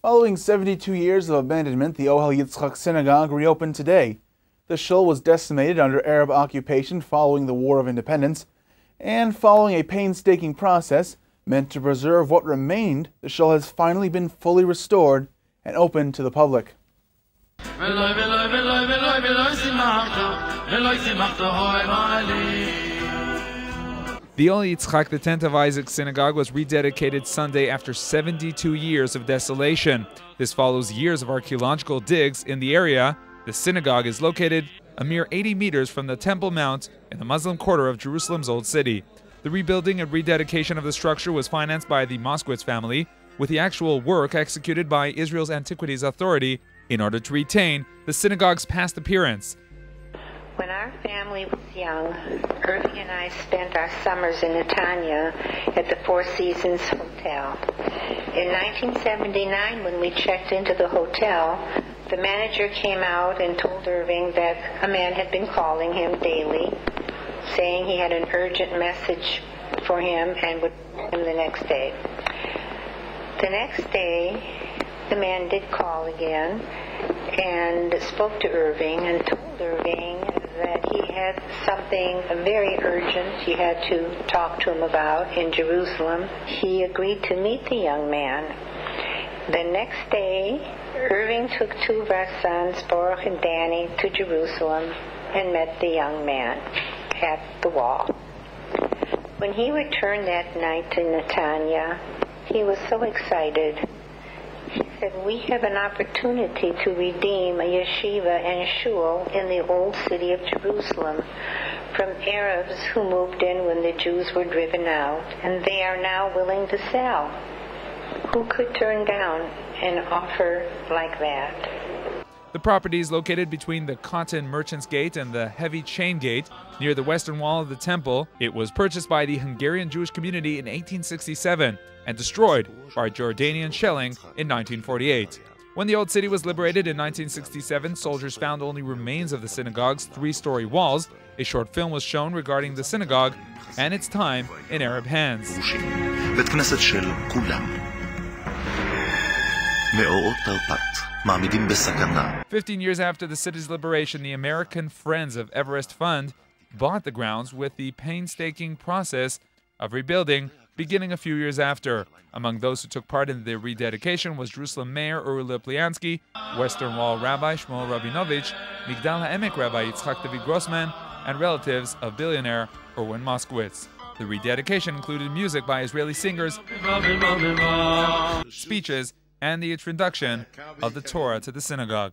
Following 72 years of abandonment, the Ohel Yitzhak synagogue reopened today. The shul was decimated under Arab occupation following the War of Independence, and following a painstaking process meant to preserve what remained, the shul has finally been fully restored and opened to the public. The Ohel Yitzhak, the 10th of Isaac synagogue, was rededicated Sunday after 72 years of desolation. This follows years of archaeological digs in the area. The synagogue is located a mere 80 meters from the Temple Mount in the Muslim quarter of Jerusalem's Old City. The rebuilding and rededication of the structure was financed by the Moskowitz family, with the actual work executed by Israel's Antiquities Authority in order to retain the synagogue's past appearance. When our family was young, Irving and I spent our summers in Netanya at the Four Seasons Hotel. In 1979, when we checked into the hotel, the manager came out and told Irving that a man had been calling him daily, saying he had an urgent message for him and would call him the next day. The next day, the man did call again and spoke to Irving and told Irving that he had something very urgent he had to talk to him about in Jerusalem. He agreed to meet the young man. The next day, Irving took two of our sons, Baruch and Danny, to Jerusalem and met the young man at the wall. When he returned that night to Netanya, he was so excited. He said, "We have an opportunity to redeem a yeshiva and shul in the old city of Jerusalem from Arabs who moved in when the Jews were driven out, and they are now willing to sell. Who could turn down an offer like that?" The property is located between the Cotton Merchants Gate and the Heavy Chain Gate near the western wall of the temple. It was purchased by the Hungarian Jewish community in 1867 and destroyed by Jordanian shelling in 1948. When the old city was liberated in 1967, soldiers found only remains of the synagogue's three-story walls. A short film was shown regarding the synagogue and its time in Arab hands. 15 years after the city's liberation, the American Friends of Everest Fund bought the grounds, with the painstaking process of rebuilding beginning a few years after. Among those who took part in the rededication was Jerusalem Mayor Uri Lipliansky, Western Wall Rabbi Shmuel Rabinovich, Migdal HaEmek Rabbi Yitzhak David Grossman, and relatives of billionaire Erwin Moskowitz. The rededication included music by Israeli singers, speeches, and the introduction of the Torah to the synagogue.